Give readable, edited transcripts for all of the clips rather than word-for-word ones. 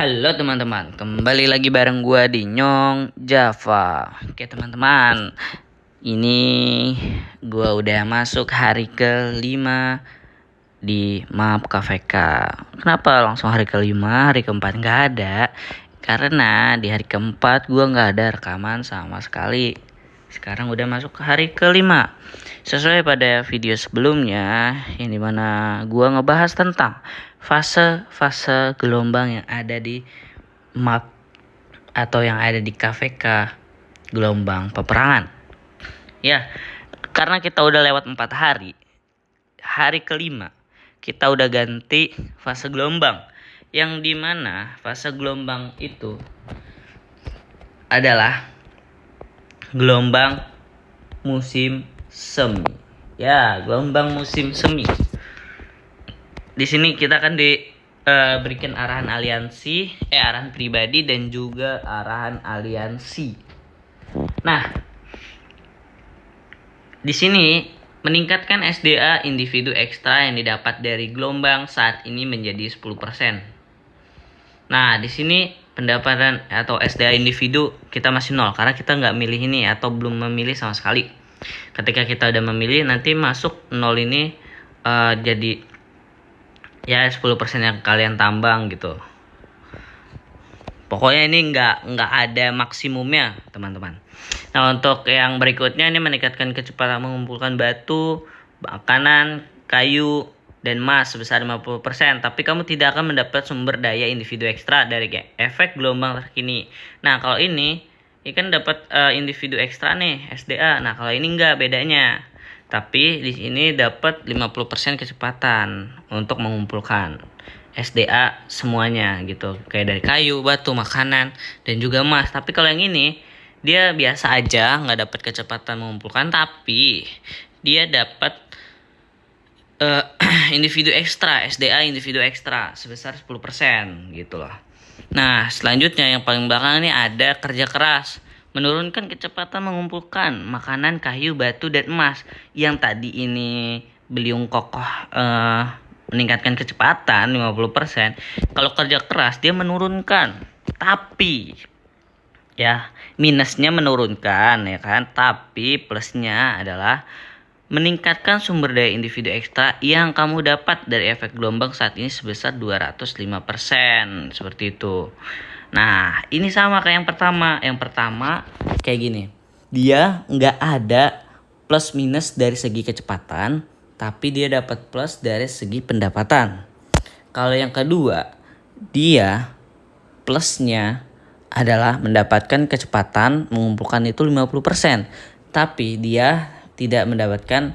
Halo teman-teman, kembali lagi bareng gua di Nyong Java. Oke teman-teman, ini gua udah masuk hari kelima di Map KVK. Kenapa langsung hari kelima, hari keempat nggak ada? Karena di hari keempat gua nggak ada rekaman sama sekali. Sekarang udah masuk ke hari kelima. Sesuai pada video sebelumnya, yang dimana gua ngebahas tentang fase-fase gelombang yang ada di map atau yang ada di KVK gelombang peperangan. Ya, karena kita udah lewat 4 hari, hari kelima kita udah ganti fase gelombang, yang dimana fase gelombang itu adalah gelombang musim semi. Ya, gelombang musim semi. Di sini kita akan diberikan arahan aliansi, arahan pribadi dan juga arahan aliansi. Nah, di sini meningkatkan SDA individu ekstra yang didapat dari gelombang saat ini menjadi 10%. Nah, di sini pendapatan atau SDA individu kita masih 0 karena kita nggak milih ini atau belum memilih sama sekali. Ketika kita udah memilih, nanti masuk 0 ini jadi ya 10% yang kalian tambang gitu. Pokoknya ini nggak ada maksimumnya teman-teman. Nah, untuk yang berikutnya ini meningkatkan kecepatan mengumpulkan batu, makanan, kayu, dan emas sebesar 50%. Tapi kamu tidak akan mendapat sumber daya individu ekstra dari efek gelombang terkini. Nah, kalau ini kan dapat individu ekstra nih, SDA. Nah, kalau ini enggak, bedanya. Tapi di sini dapat 50% kecepatan untuk mengumpulkan SDA semuanya gitu. Kayak dari kayu, batu, makanan, dan juga emas. Tapi kalau yang ini dia biasa aja, nggak dapat kecepatan mengumpulkan, tapi dia dapat individu ekstra, SDA individu ekstra sebesar 10% gitu loh. Nah, selanjutnya yang paling belakang ini ada kerja keras. Menurunkan kecepatan mengumpulkan makanan, kayu, batu, dan emas. Yang tadi ini beliung kokoh meningkatkan kecepatan 50%. Kalau kerja keras dia menurunkan. Tapi ya, minusnya menurunkan ya kan, tapi plusnya adalah meningkatkan sumber daya individu ekstra yang kamu dapat dari efek gelombang saat ini sebesar 205%. Seperti itu. Nah, ini sama kayak yang pertama. Yang pertama kayak gini. Dia nggak ada plus minus dari segi kecepatan, tapi dia dapat plus dari segi pendapatan. Kalau yang kedua, dia plusnya adalah mendapatkan kecepatan mengumpulkan itu 50%. Tapi dia tidak mendapatkan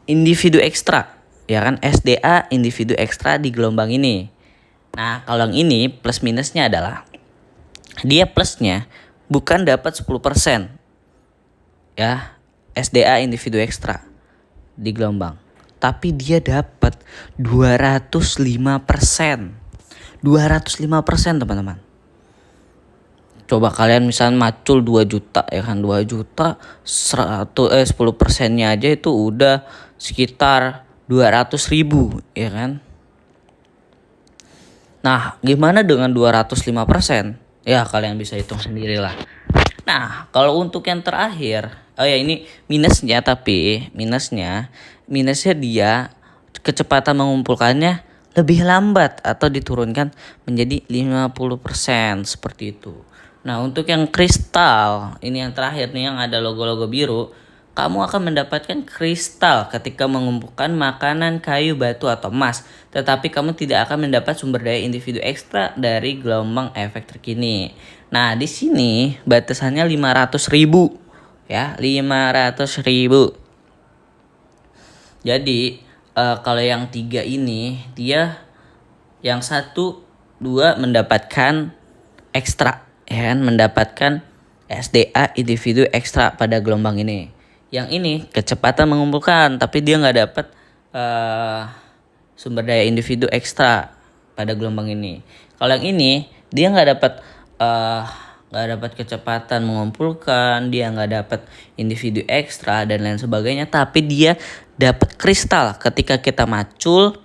individu ekstra, ya kan, SDA individu ekstra di gelombang ini. Nah, kalau yang ini plus minusnya adalah dia plusnya bukan dapat 10% ya SDA individu ekstra di gelombang, tapi dia dapat 205%. 205% teman-teman. Coba kalian misalnya macul 2 juta ya kan, 2 juta 10%-nya aja itu udah sekitar 200.000 ya kan. Nah, gimana dengan 205%? Ya, kalian bisa hitung sendirilah. Nah, kalau untuk yang terakhir, ini minusnya, tapi minusnya dia kecepatan mengumpulkannya lebih lambat atau diturunkan menjadi 50% seperti itu. Nah, untuk yang kristal, ini yang terakhir nih yang ada logo-logo biru, kamu akan mendapatkan kristal ketika mengumpulkan makanan, kayu, batu, atau emas. Tetapi kamu tidak akan mendapat sumber daya individu ekstra dari gelombang efek terkini. Nah, di sini batasannya 500.000 ya, 500.000. Jadi kalau yang 3 ini dia yang 1, 2 mendapatkan ekstra ya kan, mendapatkan SDA individu ekstra pada gelombang ini. Yang ini kecepatan mengumpulkan tapi dia nggak dapat sumber daya individu ekstra pada gelombang ini. Kalau yang ini dia nggak dapat kecepatan mengumpulkan, dia nggak dapat individu ekstra dan lain sebagainya, tapi dia dapat kristal ketika kita macul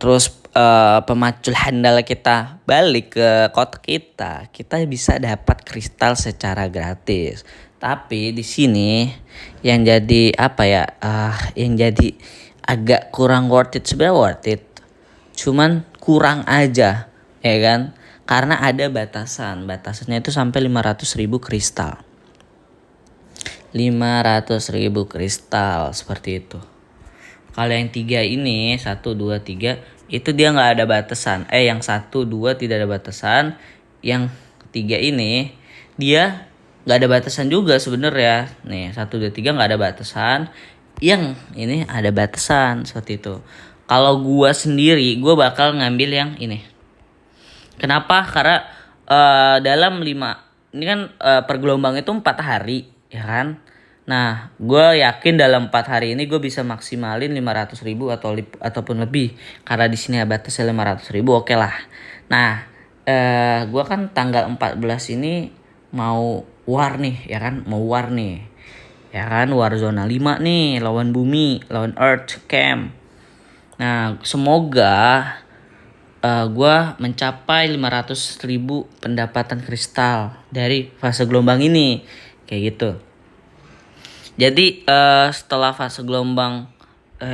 terus pemacul handal kita balik ke kotak kita bisa dapat kristal secara gratis. Tapi di sini yang jadi apa ya? Yang jadi agak kurang worth it, sebenarnya worth it. Cuman kurang aja, ya kan? Karena ada batasan. Batasannya itu sampai 500.000 kristal. 500.000 kristal seperti itu. Kalau yang 3 ini 1, 2, 3 itu dia nggak ada batasan. Yang 1, 2 tidak ada batasan. Yang 3 ini dia nggak ada batasan juga sebenarnya. Nih 1, 2, 3 nggak ada batasan. Yang ini ada batasan seperti itu. Kalau gua sendiri gua bakal ngambil yang ini. Kenapa? Karena dalam 5 ini kan per gelombang itu 4 hari, ya kan? Nah, gue yakin dalam 4 hari ini gue bisa maksimalin 500.000 ataupun lebih. Karena di sini batasnya 500.000, oke lah. Nah, gue kan tanggal 14 ini mau war nih, ya kan? Mau war nih, ya kan? War zona 5 nih, lawan bumi, lawan Earth Camp. Nah, semoga gue mencapai 500.000 pendapatan kristal dari fase gelombang ini, kayak gitu. Jadi setelah fase gelombang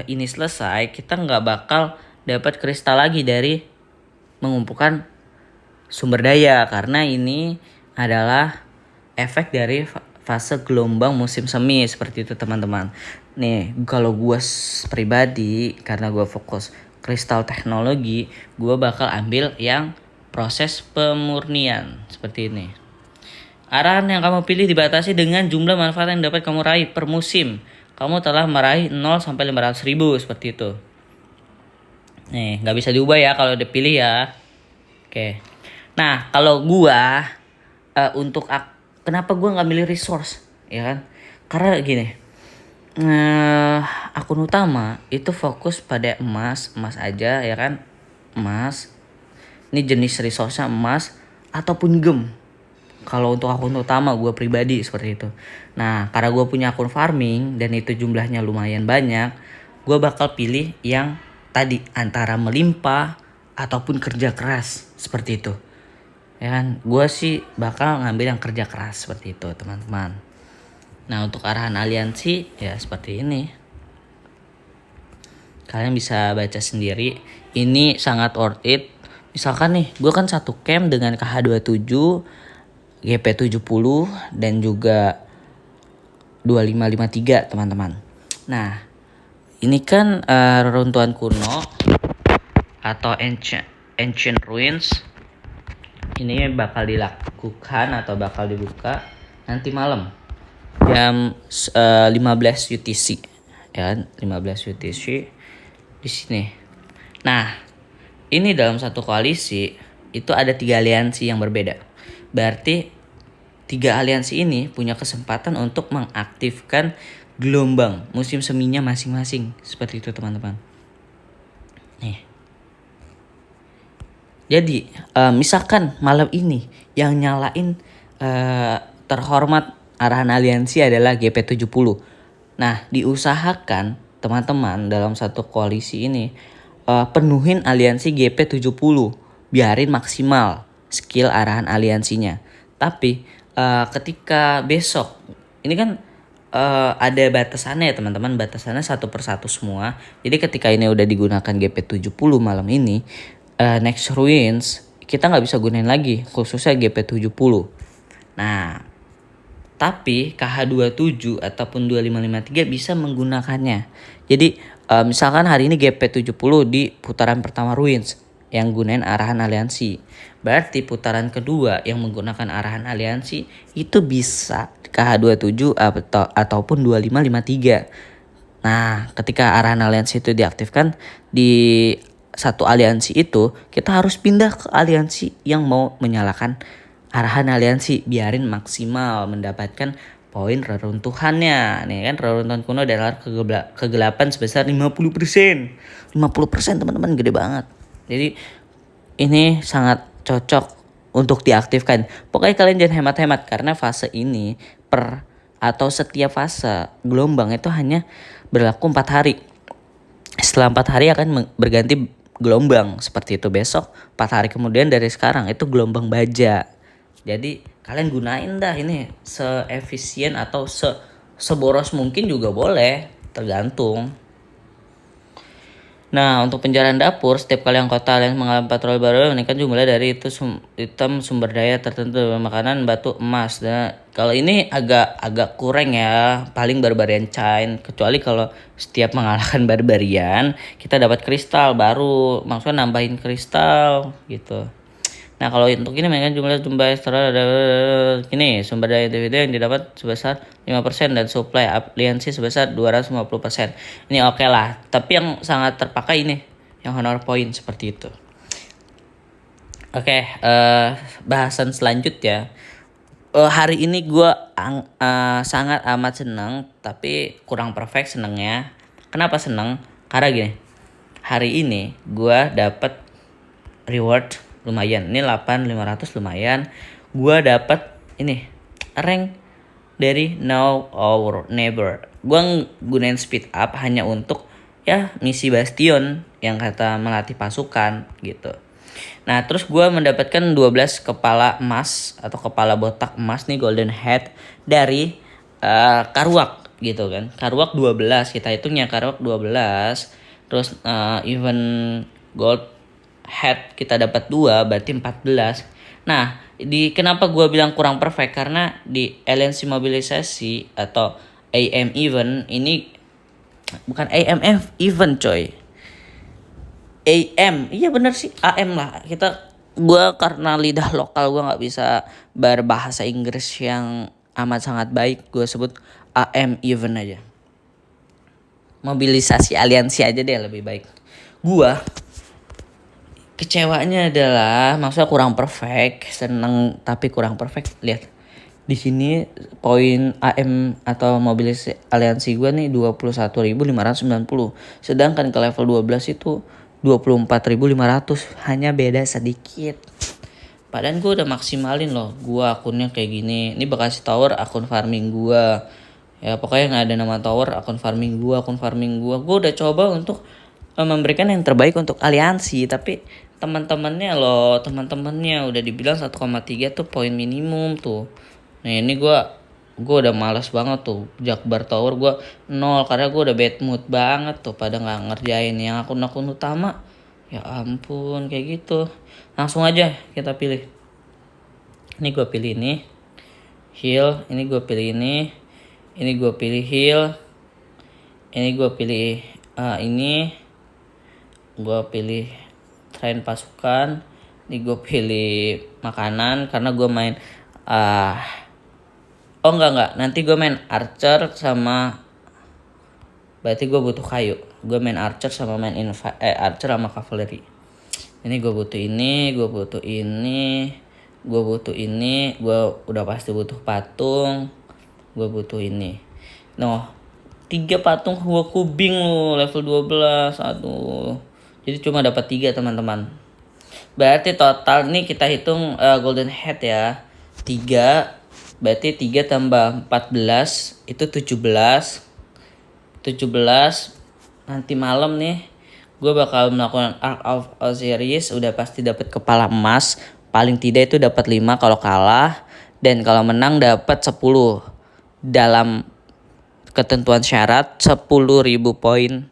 ini selesai, kita nggak bakal dapat kristal lagi dari mengumpulkan sumber daya, karena ini adalah efek dari fase gelombang musim semi seperti itu teman-teman. Nih kalau gue pribadi, karena gue fokus kristal teknologi, gue bakal ambil yang proses pemurnian seperti ini. Arahan yang kamu pilih dibatasi dengan jumlah manfaat yang dapat kamu raih per musim. Kamu telah meraih 0 sampai 500.000 seperti itu. Nih, nggak bisa diubah ya kalau dipilih ya. Oke. Nah, kalau gua kenapa gua nggak milih resource, ya kan? Karena gini. Akun utama itu fokus pada emas aja, ya kan? Emas. Ini jenis resource-nya emas ataupun gem. Kalau untuk akun utama gue pribadi seperti itu. Nah, karena gue punya akun farming dan itu jumlahnya lumayan banyak, gue bakal pilih yang tadi antara melimpah ataupun kerja keras seperti itu. Ya kan, gue sih bakal ngambil yang kerja keras seperti itu teman-teman. Nah, untuk arahan aliansi ya seperti ini. Kalian bisa baca sendiri. Ini sangat worth it. Misalkan nih, gue kan satu camp dengan KH27, GP70 dan juga 2553 teman-teman. Nah, ini kan reruntuhan kuno atau ancient ruins. Ini bakal dilakukan atau bakal dibuka nanti malam jam 15 UTC, ya kan? 15 UTC di sini. Nah, ini dalam satu koalisi itu ada 3 aliansi yang berbeda. Berarti 3 aliansi ini punya kesempatan untuk mengaktifkan gelombang musim seminya masing-masing. Seperti itu teman-teman. Nih. Jadi misalkan malam ini yang nyalain terhormat arahan aliansi adalah GP70. Nah, diusahakan teman-teman dalam satu koalisi ini penuhin aliansi GP70. Biarin maksimal skill arahan aliansinya. Tapi ketika besok ini kan ada batasannya ya teman-teman, batasannya 1 per 1 semua. Jadi ketika ini udah digunakan GP70 malam ini, next ruins kita nggak bisa gunain lagi, khususnya GP70. Nah, tapi KH27 ataupun 2553 bisa menggunakannya. Jadi misalkan hari ini GP70 di putaran pertama ruins yang gunain arahan aliansi. Berarti putaran kedua yang menggunakan arahan aliansi itu bisa KH27 ataupun 2553. Nah, ketika arahan aliansi itu diaktifkan di satu aliansi itu, kita harus pindah ke aliansi yang mau menyalakan arahan aliansi, biarin maksimal mendapatkan poin reruntuhannya. Nih kan reruntuhan kuno adalah kegelapan sebesar 50%. 50% teman-teman, gede banget. Jadi ini sangat cocok untuk diaktifkan. Pokoknya kalian jangan hemat-hemat karena fase ini atau setiap fase gelombang itu hanya berlaku 4 hari. Setelah 4 hari akan berganti gelombang seperti itu. Besok 4 hari kemudian dari sekarang itu gelombang baja. Jadi kalian gunain dah ini seefisien atau seboros mungkin juga boleh, tergantung. Nah, untuk pencarian dapur, setiap kali anggota aliansi mengalami patroli baru meningkat jumlah dari item sumber daya tertentu, makanan, batu, emas. Nah, kalau ini agak kurang ya, paling barbarian chain. Kecuali kalau setiap mengalahkan barbarian, kita dapat kristal baru, maksudnya nambahin kristal gitu. Nah, kalau untuk ini mainkan jumlah ekstra ada ini sumber daya individu yang didapat sebesar 5% dan supply aliansi sebesar 250%. Ini oke lah. Tapi yang sangat terpakai ini yang honor point seperti itu. Oke, bahasan selanjutnya. Hari ini gue sangat amat senang, tapi kurang perfect senangnya. Kenapa senang? Karena gini, hari ini gue dapat reward lumayan. Ini 8500 lumayan. Gua dapat ini rank dari Now or Never. Gua gunain speed up hanya untuk ya misi Bastion yang kata melatih pasukan gitu. Nah, terus gua mendapatkan 12 kepala emas atau kepala botak emas nih, golden head dari Karuak gitu kan. Karuak 12, kita hitungnya Karuak 12. Terus event gold head kita dapat 2, berarti 14. Nah, kenapa gue bilang kurang perfect, karena di aliansi mobilisasi atau AM event ini bukan AMF event coy. AM, iya bener sih, AM lah. Gue karena lidah lokal gue nggak bisa berbahasa Inggris yang amat sangat baik, gue sebut AM event aja. Mobilisasi aliansi aja deh lebih baik. Gue kecewanya adalah maksudnya kurang perfect, seneng tapi kurang perfect. Lihat di sini poin AM atau mobilisasi aliansi gue nih 21.590, sedangkan ke level 12 itu 24.500, hanya beda sedikit. Padahal gue udah maksimalin loh, gue akunnya kayak gini. Ini Bekasi Tower akun farming gue, ya pokoknya nggak ada nama tower, akun farming gue. Gue udah coba untuk memberikan yang terbaik untuk aliansi, tapi teman-temannya udah dibilang 1,3 tuh poin minimum tuh. Nah ini gue udah malas banget tuh. Jakbar Tower gue 0 karena gue udah bad mood banget tuh, pada nggak ngerjain yang akun-akun utama. Ya ampun kayak gitu. Langsung aja kita pilih. Ini gue pilih ini heal, ini gue pilih ini gue pilih heal, ini gue pilih ini gue pilih train pasukan, ini gue pilih makanan karena gue main enggak nanti gue main archer sama, berarti gue butuh kayu. Gue main archer sama archer sama cavalry. Ini gue butuh ini, gue udah pasti butuh patung, gue butuh ini. Noh 3 patung gue kubing lu level 12. Aduh, jadi cuma dapat 3 teman-teman. Berarti total nih kita hitung golden head ya, 3 berarti 3 tambah 14 itu 17. Nanti malam nih gue bakal melakukan Arc of Osiris. Udah pasti dapat kepala emas, paling tidak itu dapat 5 kalau kalah, dan kalau menang dapat 10 dalam ketentuan syarat 10.000 poin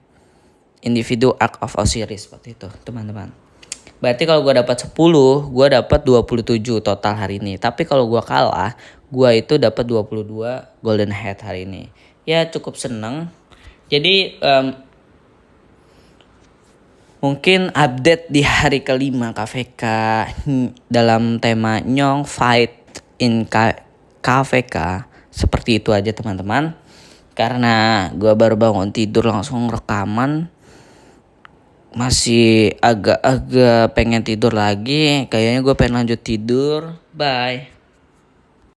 individu Arc of Osiris seperti itu teman-teman. Berarti kalau gue dapat 10, gue dapat 27 total hari ini. Tapi kalau gue kalah, gue itu dapat 22 golden head hari ini. Ya cukup seneng. Jadi mungkin update di hari kelima KVK dalam tema Nyong Fight in KVK seperti itu aja teman-teman. Karena gue baru bangun tidur langsung rekaman, masih agak pengen tidur lagi. Kayaknya gue pengen lanjut tidur. Bye.